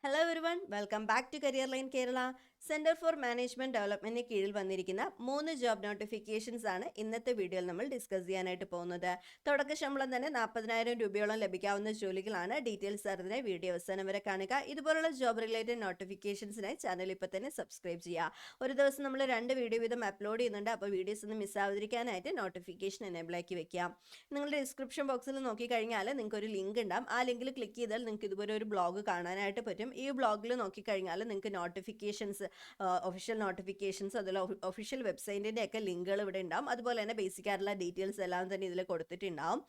Hello everyone, welcome back to career line Kerala. Centre for management ഡെവലപ്മെന്റിന് കീഴിൽ വന്നിരിക്കുന്ന 3 job notifications ആണ് ഇന്നത്തെ വീഡിയോയിൽ നമ്മൾ ഡിസ്കസ് ചെയ്യാനായിട്ട് പോകുന്നത്. തുടക്ക ശമ്പളം തന്നെ 40,000 രൂപയോളം ലഭിക്കാവുന്ന ജോലികളാണ്. ഡീറ്റെയിൽസ് അറിഞ്ഞ വീഡിയോ അവസാനം വരെ കാണുക. ഇതുപോലുള്ള ജോബ് റിലേറ്റഡ് നോട്ടിഫിക്കേഷൻസിനായി ചാനൽ ഇപ്പോൾ തന്നെ സബ്സ്ക്രൈബ് ചെയ്യുക. ഒരു ദിവസം നമ്മൾ 2 വീഡിയോ വീതം അപ്ലോഡ് ചെയ്യുന്നുണ്ട്. അപ്പോൾ വീഡിയോസ് ഒന്നും മിസ്സാവാതിരിക്കാനായിട്ട് നോട്ടിഫിക്കേഷൻ എനേബിൾ ആക്കി വെക്കാം. നിങ്ങളുടെ ഡിസ്ക്രിപ്ഷൻ ബോക്സിൽ നോക്കിക്കഴിഞ്ഞാൽ നിങ്ങൾക്ക് ഒരു ലിങ്ക് ഉണ്ടാവും. ആ ലിങ്കിൽ ക്ലിക്ക് ചെയ്താൽ നിങ്ങൾക്ക് ഇതുപോലെ ഒരു ബ്ലോഗ് കാണാനായിട്ട് പറ്റും. ഈ ബ്ലോഗിൽ നോക്കിക്കഴിഞ്ഞാൽ നിങ്ങൾക്ക് നോട്ടിഫിക്കേഷൻസ്, ഒഫീഷ്യൽ നോട്ടിഫിക്കേഷൻസ്, അതുപോലെ ഒഫീഷ്യൽ വെബ്സൈറ്റിൻ്റെ ഒക്കെ ലിങ്കുകൾ ഇവിടെ ഉണ്ടാവും. അതുപോലെ തന്നെ ബേസിക് ആയിട്ടുള്ള ഡീറ്റെയിൽസ് എല്ലാം തന്നെ ഇതിൽ കൊടുത്തിട്ടുണ്ടാവും.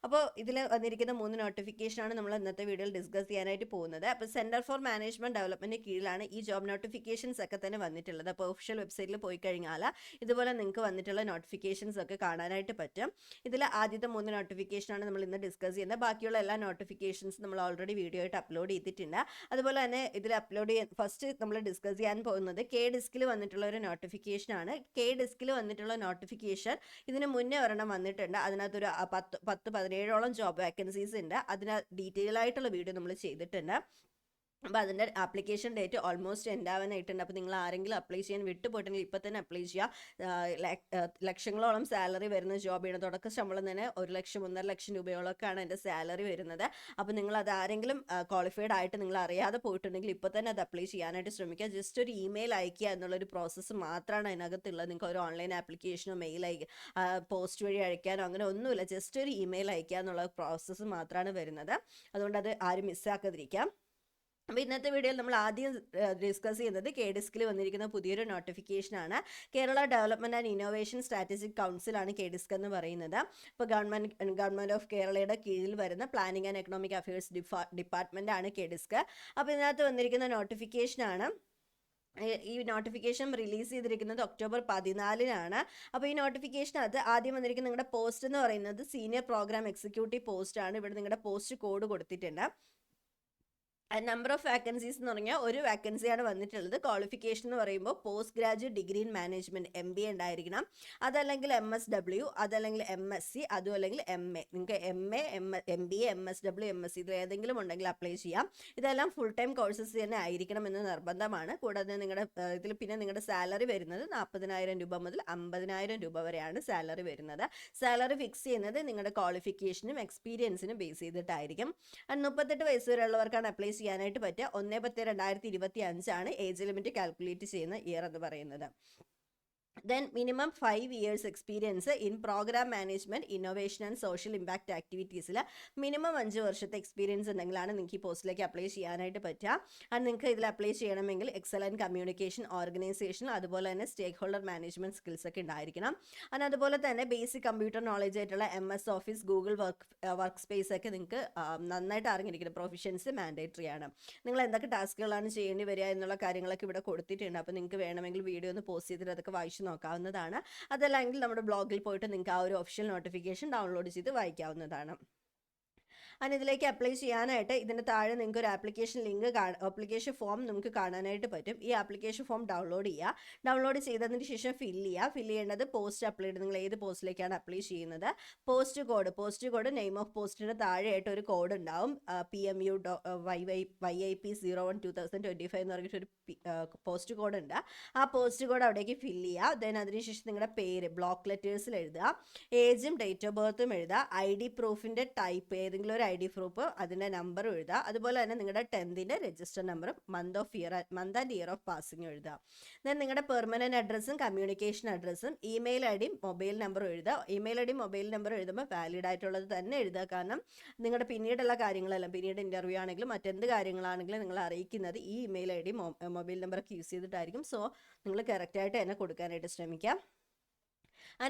അപ്പോൾ ഇതിൽ വന്നിരിക്കുന്ന 3 നോട്ടിഫിക്കേഷനാണ് നമ്മൾ ഇന്നത്തെ വീഡിയോയിൽ ഡിസ്കസ് ചെയ്യാനായിട്ട് പോകുന്നത്. അപ്പോൾ സെൻറ്റർ ഫോർ മാനേജ്മെൻറ്റ് ഡെവലപ്മെൻറ്റിന് കീഴിലാണ് ഈ ജോബ് നോട്ടിഫിക്കേഷൻസ് ഒക്കെ തന്നെ വന്നിട്ടുള്ളത്. അപ്പോൾ ഒഫീഷ്യൽ വെബ്സൈറ്റിൽ പോയി കഴിഞ്ഞാൽ ഇതുപോലെ നിങ്ങൾക്ക് വന്നിട്ടുള്ള നോട്ടിഫിക്കേഷൻസ് ഒക്കെ കാണാനായിട്ട് പറ്റും. ഇതിൽ ആദ്യത്തെ 3 നോട്ടിഫിക്കേഷനാണ് നമ്മൾ ഇന്ന് ഡിസ്കസ് ചെയ്യുന്നത്. ബാക്കിയുള്ള എല്ലാ നോട്ടിഫിക്കേഷൻസ് നമ്മൾ ഓൾറെഡി വീഡിയോ ആയിട്ട് അപ്ലോഡ് ചെയ്തിട്ടുണ്ട്. അതുപോലെ തന്നെ ഇതിൽ അപ്ലോഡ് ചെയ്യാൻ ഫസ്റ്റ് നമ്മൾ ഡിസ്കസ് ചെയ്യാൻ പോകുന്നത് കെ ഡിസ്കിൽ വന്നിട്ടുള്ള ഒരു നോട്ടിഫിക്കേഷനാണ്. കെ ഡിസ്കിൽ വന്നിട്ടുള്ള നോട്ടിഫിക്കേഷൻ ഇതിന് മുന്നേ ഒരെണ്ണം വന്നിട്ടുണ്ട്. അതിനകത്തൊരു 10-17ഓളം ജോബ് വേക്കൻസീസ് ഉണ്ട്. അതിന് ഡീറ്റെയിൽ ആയിട്ടുള്ള വീഡിയോ നമ്മൾ ചെയ്തിട്ടുണ്ട്. അപ്പോൾ അതിൻ്റെ ആപ്ലിക്കേഷൻ ഡേറ്റ് ഓൾമോസ്റ്റ് എൻഡ് ആവാനായിട്ടുണ്ട്. അപ്പോൾ നിങ്ങൾ ആരെങ്കിലും അപ്ലൈ ചെയ്യാൻ വിട്ടുപോയിട്ടുണ്ടെങ്കിൽ ഇപ്പോൾ തന്നെ അപ്ലൈ ചെയ്യുക. ലക്ഷങ്ങളോളം സാലറി വരുന്ന ജോബാണ്. തുടക്ക ശമ്പളം തന്നെ 1 ലക്ഷം 1.5 ലക്ഷം രൂപയോളമൊക്കെയാണ് എൻ്റെ സാലറി വരുന്നത്. അപ്പോൾ നിങ്ങൾ അത് ആരെങ്കിലും ക്വാളിഫൈഡ് ആയിട്ട് നിങ്ങൾ അറിയാതെ പോയിട്ടുണ്ടെങ്കിൽ ഇപ്പോൾ തന്നെ അത് അപ്ലൈ ചെയ്യാനായിട്ട് ശ്രമിക്കുക. ജസ്റ്റ് ഒരു ഇമെയിൽ അയക്കുക എന്നുള്ളൊരു പ്രോസസ്സ് മാത്രമാണ് അതിനകത്തുള്ളത്. നിങ്ങൾക്ക് ഒരു ഓൺലൈൻ ആപ്ലിക്കേഷനോ മെയിൽ പോസ്റ്റ് വഴി അയക്കാനോ അങ്ങനെ ഒന്നുമില്ല. ജസ്റ്റ് ഒരു ഇമെയിൽ അയക്കുക എന്നുള്ള പ്രോസസ്സ് മാത്രമാണ് വരുന്നത്. അതുകൊണ്ട് അത് ആരും മിസ്സാക്കാതിരിക്കാം. അപ്പോൾ ഇന്നത്തെ വീഡിയോയിൽ നമ്മൾ ആദ്യം ഡിസ്കസ് ചെയ്യുന്നത് കെ ഡിസ്കിൽ വന്നിരിക്കുന്ന പുതിയൊരു നോട്ടിഫിക്കേഷനാണ്. Kerala development and innovation strategic കൗൺസിലാണ് കെ ഡിസ്ക് എന്ന് പറയുന്നത്. ഇപ്പോൾ ഗവൺമെൻറ് ഓഫ് കേരളയുടെ കീഴിൽ വരുന്ന പ്ലാനിംഗ് ആൻഡ് എക്കണോമിക് അഫയേഴ്സ് ഡിപ്പാർട്ട്മെൻറ്റാണ് കെ ഡിസ്ക്. അപ്പോൾ ഇതിനകത്ത് വന്നിരിക്കുന്ന നോട്ടിഫിക്കേഷനാണ്. ഈ നോട്ടിഫിക്കേഷൻ റിലീസ് ചെയ്തിരിക്കുന്നത് ഒക്ടോബർ 14-നാണ്. അപ്പോൾ ഈ നോട്ടിഫിക്കേഷനകത്ത് ആദ്യം വന്നിരിക്കുന്ന നിങ്ങളുടെ പോസ്റ്റ് എന്ന് പറയുന്നത് സീനിയർ പ്രോഗ്രാം എക്സിക്യൂട്ടീവ് പോസ്റ്റാണ്. ഇവിടെ നിങ്ങളുടെ പോസ്റ്റ് കോഡ് കൊടുത്തിട്ടുണ്ട്. നമ്പർ ഓഫ് വാക്കൻസീസ് എന്ന് പറഞ്ഞാൽ ഒരു വാക്കൻസിയാണ് വന്നിട്ടുള്ളത്. ക്വാളിഫിക്കേഷൻ എന്ന് പറയുമ്പോൾ post graduate degree in management MBA ഉണ്ടായിരിക്കണം. അതല്ലെങ്കിൽ MSW, അതല്ലെങ്കിൽ MSc, അതും അല്ലെങ്കിൽ MA. നിങ്ങൾക്ക് MA, MBA, MSW, MSc ഇതിൽ ഏതെങ്കിലും ഉണ്ടെങ്കിൽ അപ്ലൈ ചെയ്യാം. ഇതെല്ലാം ഫുൾ ടൈം കോഴ്സസ് തന്നെ ആയിരിക്കണം എന്ന് നിർബന്ധമാണ്. കൂടാതെ നിങ്ങളുടെ ഇതിൽ പിന്നെ നിങ്ങളുടെ സാലറി വരുന്നത് 40,000 രൂപ മുതൽ 50,000 രൂപ വരെയാണ് സാലറി വരുന്നത്. സാലറി ഫിക്സ് ചെയ്യുന്നത് നിങ്ങളുടെ ക്വാളിഫിക്കേഷനും എക്സ്പീരിയൻസിനും ബേസ് ചെയ്തിട്ടായിരിക്കും. 38 വയസ്സ് വരെയുള്ളവർക്കാണ് അപ്ലൈ ചെയ്യാനായിട്ട് പറ്റുക. 1/10/2025 ഏജ് ലിമിറ്റ് കാൽക്കുലേറ്റ് ചെയ്യുന്ന ഇയർ എന്ന് പറയുന്നത്. Then minimum 5 years experience in program management, innovation and social impact activities. Minimum 5 വർഷത്തെ എക്സ്പീരിയൻസ് ഉണ്ടെങ്കിലാണ് നിങ്ങൾക്ക് ഈ പോസ്റ്റിലേക്ക് അപ്ലൈ ചെയ്യാനായിട്ട് പറ്റുക. അത് നിങ്ങൾക്ക് ഇതിൽ അപ്ലൈ ചെയ്യണമെങ്കിൽ എക്സലൻറ്റ് കമ്മ്യൂണിക്കേഷൻ, ഓർഗനൈസേഷൻ, അതുപോലെ തന്നെ സ്റ്റേക്ക് ഹോൾഡർ മാനേജ്മെൻറ്റ് സ്കിൽസ് ഒക്കെ ഉണ്ടായിരിക്കണം. അതുപോലെ തന്നെ ബേസിക് കമ്പ്യൂട്ടർ നോളജ് ആയിട്ടുള്ള MS office, Google work space ഒക്കെ നിങ്ങൾക്ക് നന്നായിട്ട് അറിഞ്ഞിരിക്കണം. പ്രൊഫഷൻസ് മാൻഡേറ്ററി ആണ്. നിങ്ങൾ എന്തൊക്കെ ടാസ്കുകളാണ് ചെയ്യേണ്ടി വരിക എന്നുള്ള കാര്യങ്ങളൊക്കെ ഇവിടെ കൊടുത്തിട്ടുണ്ട്. അപ്പോൾ നിങ്ങൾക്ക് വേണമെങ്കിൽ വീഡിയോ ഒന്ന് പോസ്റ്റ് ചെയ്തിട്ട് അതൊക്കെ വായിച്ച് നോക്കാവുന്നതാണ്. അതല്ലെങ്കിൽ നമ്മുടെ ബ്ലോഗിൽ പോയിട്ട് നിങ്ങൾക്ക് ആ ഒരു ഒഫീഷ്യൽ നോട്ടിഫിക്കേഷൻ ഡൗൺലോഡ് ചെയ്ത് വായിക്കാവുന്നതാണ്. ഇതിലേക്ക് അപ്ലൈ ചെയ്യാനായിട്ട് ഇതിന് താഴെ നിങ്ങൾക്ക് ഒരു ആപ്ലിക്കേഷൻ ലിങ്ക് ആപ്ലിക്കേഷൻ ഫോം നമുക്ക് കാണാനായിട്ട് പറ്റും. ഈ ആപ്ലിക്കേഷൻ ഫോം ഡൗൺലോഡ് ചെയ്യുക. ഡൗൺലോഡ് ചെയ്തതിന് ശേഷം ഫില്ല് ചെയ്യേണ്ടത് പോസ്റ്റ് അപ്ലൈ ചെയ്ത് നിങ്ങൾ ഏത് പോസ്റ്റിലേക്കാണ് അപ്ലൈ ചെയ്യുന്നത്. പോസ്റ്റ് കോഡ് നെയിം ഓഫ് പോസ്റ്റിന് താഴെയായിട്ട് ഒരു കോഡ് ഉണ്ടാവും. PMU YIP 01/2025 എന്ന് പറഞ്ഞിട്ടൊരു പോസ്റ്റ് കോഡ് ഉണ്ട്. ആ പോസ്റ്റ് കോഡ് അവിടേക്ക് ഫില്ല് ചെയ്യുക. അതിനുശേഷം നിങ്ങളുടെ പേര് ബ്ലോക്ക് ലെറ്റേഴ്സിൽ എഴുതുക. ഏജും ഡേറ്റ് ഓഫ് ബർത്തും എഴുതുക. ID പ്രൂഫിൻ്റെ ടൈപ്പ് ഏതെങ്കിലും ഒരു ID പ്രൂഫ്, അതിൻ്റെ നമ്പറും എഴുതുക. അതുപോലെ തന്നെ നിങ്ങളുടെ 10th രജിസ്റ്റർ നമ്പറും month and year of passing എഴുതുക. ദെൻ നിങ്ങളുടെ പെർമനൻറ്റ് അഡ്രസ്സും കമ്മ്യൂണിക്കേഷൻ അഡ്രസ്സും ഇമെയിൽ ID മൊബൈൽ നമ്പറും എഴുതുക. ഇമെയിൽ ID മൊബൈൽ നമ്പർ എഴുതുമ്പോൾ വാലിഡ് ആയിട്ടുള്ളത് തന്നെ എഴുതുക. കാരണം നിങ്ങളുടെ പിന്നീടുള്ള കാര്യങ്ങളെല്ലാം, പിന്നീട് ഇൻ്റർവ്യൂ ആണെങ്കിലും മറ്റെന്ത് കാര്യങ്ങളാണെങ്കിലും നിങ്ങൾ അറിയിക്കുന്നത് ഈ ഇമെയിൽ ID മൊബൈൽ നമ്പറൊക്കെ യൂസ് ചെയ്തിട്ടായിരിക്കും. സോ നിങ്ങൾ കറക്റ്റായിട്ട് തന്നെ കൊടുക്കാനായിട്ട് ശ്രമിക്കാം.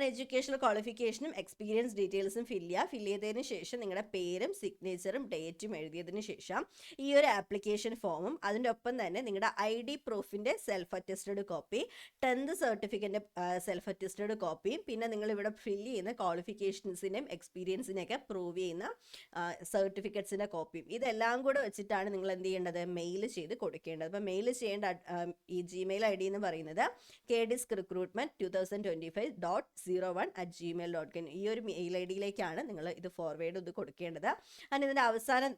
എഡ്യൂക്കേഷണൽ ക്വാളിഫിക്കേഷനും എക്സ്പീരിയൻസ് ഡീറ്റെയിൽസും ഫില്ല് ചെയ്തതിന് ശേഷം നിങ്ങളുടെ പേരും സിഗ്നേച്ചറും ഡേറ്റും എഴുതിയതിന് ശേഷം ഈ ഒരു ആപ്ലിക്കേഷൻ ഫോമും അതിൻ്റെ ഒപ്പം തന്നെ നിങ്ങളുടെ ID പ്രൂഫിൻ്റെ സെൽഫ് അറ്റസ്റ്റഡ് കോപ്പി, 10th സർട്ടിഫിക്കറ്റിൻ്റെ സെൽഫ് അറ്റസ്റ്റഡ് കോപ്പിയും പിന്നെ നിങ്ങളിവിടെ ഫില്ല് ചെയ്യുന്ന ക്വാളിഫിക്കേഷൻസിൻ്റെയും എക്സ്പീരിയൻസിനെയൊക്കെ പ്രൂവ് ചെയ്യുന്ന സർട്ടിഫിക്കറ്റ്സിൻ്റെ കോപ്പിയും ഇതെല്ലാം കൂടെ വെച്ചിട്ടാണ് നിങ്ങൾ എന്ത് ചെയ്യേണ്ടത്, മെയിൽ ചെയ്ത് കൊടുക്കേണ്ടത്. അപ്പോൾ മെയിൽ ചെയ്യേണ്ട ഈ Gmail ID എന്ന് പറയുന്നത് kdiskrecruitment2025.01@gmail.com ഈ ഒരു മെയിൽ ID യിലേക്കാണ് നിങ്ങൾ ഇത് ഫോർവേഡ് ചെയ്ത് കൊടുക്കേണ്ടത്. ഇതിൻ്റെ അവസാനം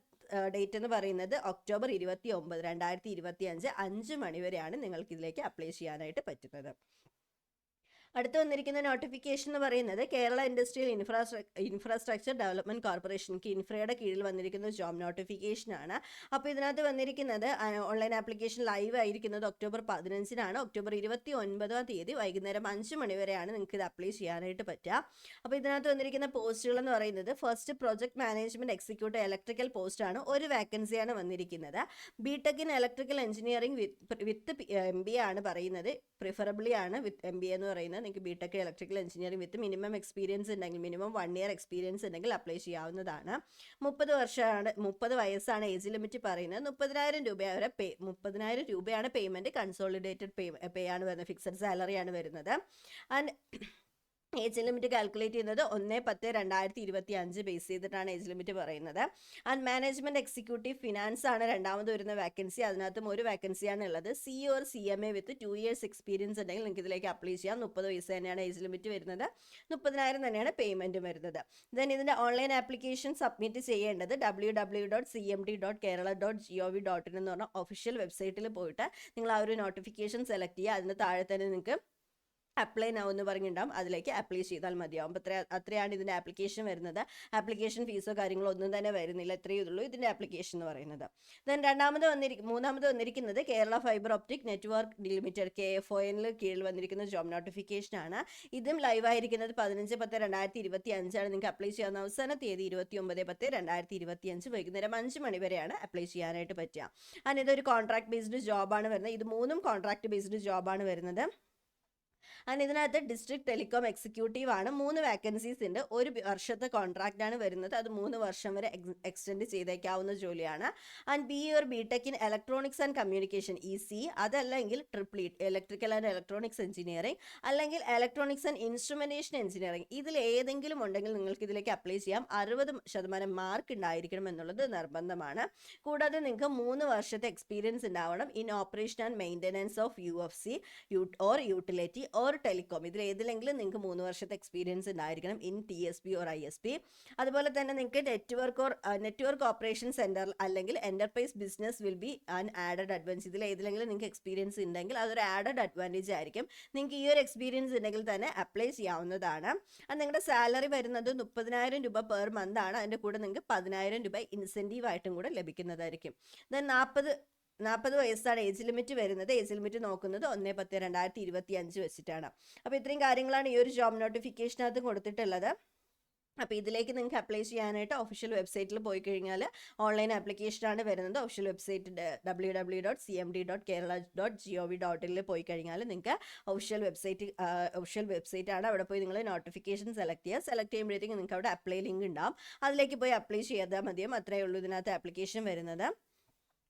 ഡേറ്റ് എന്ന് പറയുന്നത് ഒക്ടോബർ 29, 2025 5 മണി വരെയാണ് നിങ്ങൾക്ക് ഇതിലേക്ക് അപ്ലൈ ചെയ്യാനായിട്ട് പറ്റുന്നത്. അടുത്ത് വന്നിരിക്കുന്ന നോട്ടിഫിക്കേഷൻ എന്ന് പറയുന്നത് Kerala industrial infrastructure development corporation കിൻഫ്രയുടെ കീഴിൽ വന്നിരിക്കുന്ന ജോബ് നോട്ടിഫിക്കേഷൻ ആണ്. അപ്പോൾ ഇതിനകത്ത് വന്നിരിക്കുന്നത് ഓൺലൈൻ ആപ്ലിക്കേഷൻ ലൈവ് ആയിരിക്കുന്നത് ഒക്ടോബർ 15-നാണ്. ഒക്ടോബർ 29-ാം തീയതി വൈകുന്നേരം 5 മണി വരെയാണ് നിങ്ങൾക്ക് ഇത് അപ്ലൈ ചെയ്യാനായിട്ട് പറ്റുക. അപ്പോൾ ഇതിനകത്ത് വന്നിരിക്കുന്ന പോസ്റ്റുകൾ എന്ന് പറയുന്നത് first project management executive electrical പോസ്റ്റാണ്, ഒരു വാക്കൻസിയാണ് വന്നിരിക്കുന്നത്. BTech in electrical engineering with MBA ആണ് പറയുന്നത്, പ്രിഫറബിളി ആണ് വിത്ത് MBA എന്ന് പറയുന്നത്. നിങ്ങൾക്ക് BTech electrical engineering with minimum experience ഉണ്ടെങ്കിൽ, മിനിമം 1 ഇയർ എക്സ്പീരിയൻസ് ഉണ്ടെങ്കിൽ അപ്ലൈ ചെയ്യാവുന്നതാണ്. 30 വയസ്സാണ് ഏജ് ലിമിറ്റ് പറയുന്നത്. 30,000 രൂപയാണ് പേയ്മെന്റ്. കൺസോളിഡേറ്റഡ് പേ ആണ് വരുന്നത്, ഫിക്സഡ് സാലറി ആണ് വരുന്നത്. ആൻഡ് ഏജ് ലിമിറ്റ് കാൽക്കുലേറ്റ് ചെയ്യുന്നത് 1/10/2025 ബേസ് ചെയ്തിട്ടാണ് ഏജ് ലിമിറ്റ് പറയുന്നത്. ആൻഡ് മാനേജ്മെന്റ് എക്സിക്യൂട്ടീവ് ഫിനാൻസ് ആണ് രണ്ടാമത് വരുന്ന വാക്കൻസി. അതിനകത്തും ഒരു വാക്കൻസിയാണ് ഉള്ളത്. CA or CMA with 2 years experience ഉണ്ടെങ്കിൽ നിങ്ങൾക്ക് ഇതിലേക്ക് അപ്ലൈ ചെയ്യാം. 30 വയസ്സ് തന്നെയാണ് ഏജ് ലിമിറ്റ് വരുന്നത്. 30,000 തന്നെയാണ് പേയ്മെന്റ് വരുന്നത്. ദെൻ ഇതിന്റെ ഓൺലൈൻ ആപ്ലിക്കേഷൻ സബ്മിറ്റ് ചെയ്യേണ്ടത് www.cmd.kerala.gov.in എന്ന് പറഞ്ഞ ഒഫീഷ്യൽ വെബ്സൈറ്റിൽ പോയിട്ട് നിങ്ങൾ ആ ഒരു നോട്ടിഫിക്കേഷൻ സെലക്ട് ചെയ്യുക. അതിന് താഴെ തന്നെ നിങ്ങൾക്ക് അപ്ലൈ നൗ എന്ന് പറഞ്ഞിട്ടുണ്ടാവും, അതിലേക്ക് അപ്ലൈ ചെയ്താൽ മതിയാവും. അപ്പോൾ അത്രയാണ് ഇതിൻ്റെ ആപ്ലിക്കേഷൻ വരുന്നത്. ആപ്ലിക്കേഷൻ ഫീസോ കാര്യങ്ങളോ ഒന്നും തന്നെ വരുന്നില്ല, ഇത്രയേ ഉള്ളൂ ഇതിൻ്റെ ആപ്ലിക്കേഷൻ എന്ന് പറയുന്നത്. ദെൻ മൂന്നാമത് വന്നിരിക്കുന്നത് Kerala fibre optic network limited KFON കീഴിൽ വന്നിരിക്കുന്ന ജോബ് നോട്ടിഫിക്കേഷൻ ആണ്. ഇതും ലൈവ് ആയിരിക്കുന്നത് 15/10/2025 ആണ്. നിങ്ങൾക്ക് അപ്ലൈ ചെയ്യാവുന്ന അവസാന തീയതി 29/10/2025 വൈകുന്നേരം 5 മണി വരെയാണ് അപ്ലൈ ചെയ്യാനായിട്ട് പറ്റുക. ആൻഡ് ഇതൊരു കോൺട്രാക്ട് ബേസ്ഡ് ജോബാണ് വരുന്നത്. ഇത് 3 കോൺട്രാക്ട് ബേസ്ഡ് ജോബാണ് വരുന്നത്. ആൻഡ് ഇതിനകത്ത് ഡിസ്ട്രിക്ട് ടെലികോം എക്സിക്യൂട്ടീവ് ആണ്. 3 വാക്കൻസീസ് ഉണ്ട്. 1 വർഷത്തെ കോൺട്രാക്റ്റ് ആണ് വരുന്നത്. അത് 3 വർഷം വരെ എക്സ്റ്റെൻഡ് ചെയ്തേക്കാവുന്ന ജോലിയാണ്. And BE or BTech in electronics and communication EC, അതല്ലെങ്കിൽ triple electrical and electronics engineering, അല്ലെങ്കിൽ ഇലക്ട്രോണിക്സ് ആൻഡ് ഇൻസ്ട്രുമെന്റേഷൻ എഞ്ചിനീയറിംഗ്, ഇതിൽ ഏതെങ്കിലും ഉണ്ടെങ്കിൽ നിങ്ങൾക്ക് ഇതിലേക്ക് അപ്ലൈ ചെയ്യാം. 60% മാർക്ക് ഉണ്ടായിരിക്കണം എന്നുള്ളത് നിർബന്ധമാണ്. കൂടാതെ നിങ്ങൾക്ക് 3 വർഷത്തെ എക്സ്പീരിയൻസ് ഉണ്ടാവണം in operation and maintenance of UFC or utility or telecom, ഇതിൽ ഏതിലെങ്കിലും നിങ്ങൾക്ക് 3 വർഷത്തെ എക്സ്പീരിയൻസ് ഉണ്ടായിരിക്കണം ഇൻ TSP ഓർ ISP. അതുപോലെ തന്നെ നിങ്ങൾക്ക് നെറ്റ്വർക്ക് ഓപ്പറേഷൻ സെന്റർ അല്ലെങ്കിൽ enterprise business will be an added advantage. ഇതിൽ ഏതിലെങ്കിലും നിങ്ങൾക്ക് എക്സ്പീരിയൻസ് ഉണ്ടെങ്കിൽ അതൊരു ആഡഡ് അഡ്വാൻറ്റേജ് ആയിരിക്കും. നിങ്ങൾക്ക് ഈ ഒരു എക്സ്പീരിയൻസ് ഉണ്ടെങ്കിൽ തന്നെ അപ്ലൈ ചെയ്യാവുന്നതാണ്. അത് നിങ്ങളുടെ സാലറി വരുന്നത് 30,000 രൂപ പെർ മന്ത് ആണ്. അതിൻ്റെ കൂടെ നിങ്ങൾക്ക് 10,000 രൂപ ഇൻസെൻറ്റീവ് ആയിട്ടും കൂടെ ലഭിക്കുന്നതായിരിക്കും. ദെൻ 40 വയസ്സാണ് ഏജ് ലിമിറ്റ് വരുന്നത്. ഏജ് ലിമിറ്റ് നോക്കുന്നത് 1/10/2025 വെച്ചിട്ടാണ്. അപ്പോൾ ഇത്രയും കാര്യങ്ങളാണ് ഈ ഒരു ജോബ് നോട്ടിഫിക്കേഷനകത്ത് കൊടുത്തിട്ടുള്ളത്. അപ്പോൾ ഇതിലേക്ക് നിങ്ങൾക്ക് അപ്ലൈ ചെയ്യാനായിട്ട് ഒഫീഷ്യൽ വെബ്സൈറ്റിൽ പോയി കഴിഞ്ഞാൽ ഓൺലൈൻ ആപ്ലിക്കേഷനാണ് വരുന്നത്. ഒഫീഷ്യൽ വെബ്സൈറ്റ് www.cmd.kerala.gov.in പോയി കഴിഞ്ഞാൽ നിങ്ങൾക്ക് ഒഫീഷ്യൽ വെബ്സൈറ്റ് ആണ്. അവിടെ പോയി നിങ്ങൾ നോട്ടിഫിക്കേഷൻ സെലക്ട് ചെയ്യുമ്പോഴത്തേക്കും നിങ്ങൾക്ക് അവിടെ അപ്ലൈ ലിങ്ക് ഉണ്ടാവും. അതിലേക്ക് പോയി അപ്ലൈ ചെയ്താൽ മതിയും. അത്രയേ ഉള്ളൂ ഇതിനകത്ത് ആപ്ലിക്കേഷൻ വരുന്നത്.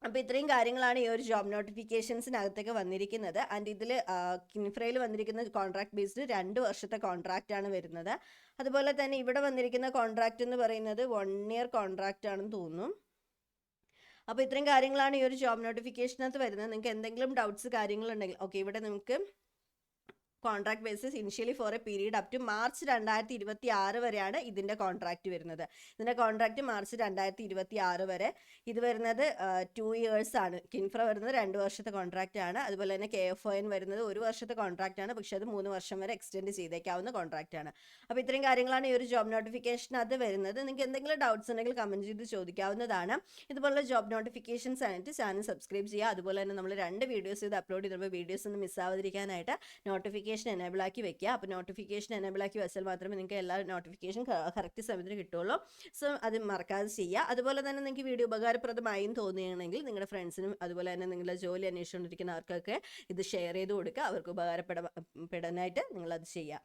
അപ്പോൾ ഇത്രയും കാര്യങ്ങളാണ് ഈ ഒരു ജോബ് നോട്ടിഫിക്കേഷൻസിനകത്തേക്ക് വന്നിരിക്കുന്നത്. ആൻഡ് ഇതിൽ കിൻഫ്രയിൽ വന്നിരിക്കുന്ന കോൺട്രാക്ട് ബേസ്ഡ് 2 വർഷത്തെ കോൺട്രാക്റ്റ് ആണ് വരുന്നത്. അതുപോലെ തന്നെ ഇവിടെ വന്നിരിക്കുന്ന കോൺട്രാക്റ്റ് എന്ന് പറയുന്നത് 1 ഇയർ കോൺട്രാക്റ്റ് ആണെന്ന് തോന്നുന്നു. അപ്പോൾ ഇത്രയും കാര്യങ്ങളാണ് ഈ ഒരു ജോബ് നോട്ടിഫിക്കേഷനകത്ത് വരുന്നത്. നിങ്ങൾക്ക് എന്തെങ്കിലും ഡൗട്ട്സ് കാര്യങ്ങളുണ്ടെങ്കിൽ ഇവിടെ നമുക്ക് contract basis initially for a period up to March 2026 വരെയാണ് ഇതിൻ്റെ കോൺട്രാക്റ്റ് വരുന്നത്. ഇതിൻ്റെ കോൺട്രാക്റ്റ് മാർച്ച് 2026 വരെ. ഇത് വരുന്നത് 2 ഇയേഴ്സ് ആണ്. കിൻഫ്ര വരുന്നത് 2 വർഷത്തെ കോൺട്രാക്റ്റ് ആണ്. അതുപോലെ തന്നെ KFON വരുന്നത് 1 വർഷത്തെ കോൺട്രാക്റ്റ് ആണ്. പക്ഷേ അത് 3 വർഷം വരെ എക്സ്റ്റെൻഡ് ചെയ്തേക്കാവുന്ന കോൺട്രാക്റ്റ് ആണ്. അപ്പോൾ ഇത്രയും കാര്യങ്ങളാണ് ഈ ഒരു ജോബ് നോട്ടിഫിക്കേഷനകത്ത് വരുന്നത്. നിങ്ങൾക്ക് എന്തെങ്കിലും ഡൗട്ട്സ് ഉണ്ടെങ്കിൽ കമൻറ്റ് ചെയ്ത് ചോദിക്കാവുന്നതാണ്. ഇതുപോലുള്ള ജോബ് നോട്ടിഫിക്കേഷൻസ് ആയിട്ട് ചാനൽ സബ്സ്ക്രൈബ് ചെയ്യുക. അതുപോലെ തന്നെ നമ്മൾ 2 വീഡിയോസ് ഇത് അപ്ലോഡ് ചെയ്തപ്പോൾ വീഡിയോസ് ഒന്നും മിസ്സാവാതിരിക്കാനായിട്ട് നോട്ടിഫിക്കേഷൻ എനേബിൾ ആക്കി വെക്കുക. അപ്പോൾ നോട്ടിഫിക്കേഷൻ എനേബിൾ ആക്കി വെച്ചാൽ മാത്രമേ നിങ്ങൾക്ക് എല്ലാ നോട്ടിഫിക്കേഷൻ കറക്റ്റ് സമയത്തിന് കിട്ടുള്ളൂ. സോ അത് മറക്കാതെ ചെയ്യുക. അതുപോലെ തന്നെ നിങ്ങൾക്ക് വീഡിയോ ഉപകാരപ്രദമായും തോന്നുകയാണെങ്കിൽ നിങ്ങളുടെ ഫ്രണ്ട്സിനും അതുപോലെ തന്നെ നിങ്ങളുടെ ജോലി അന്വേഷിച്ചുകൊണ്ടിരിക്കുന്നവർക്കൊക്കെ ഇത് ഷെയർ ചെയ്ത് കൊടുക്കുക. അവർക്ക് ഉപകാരപ്പെടാനായിട്ട് നിങ്ങളത് ചെയ്യുക.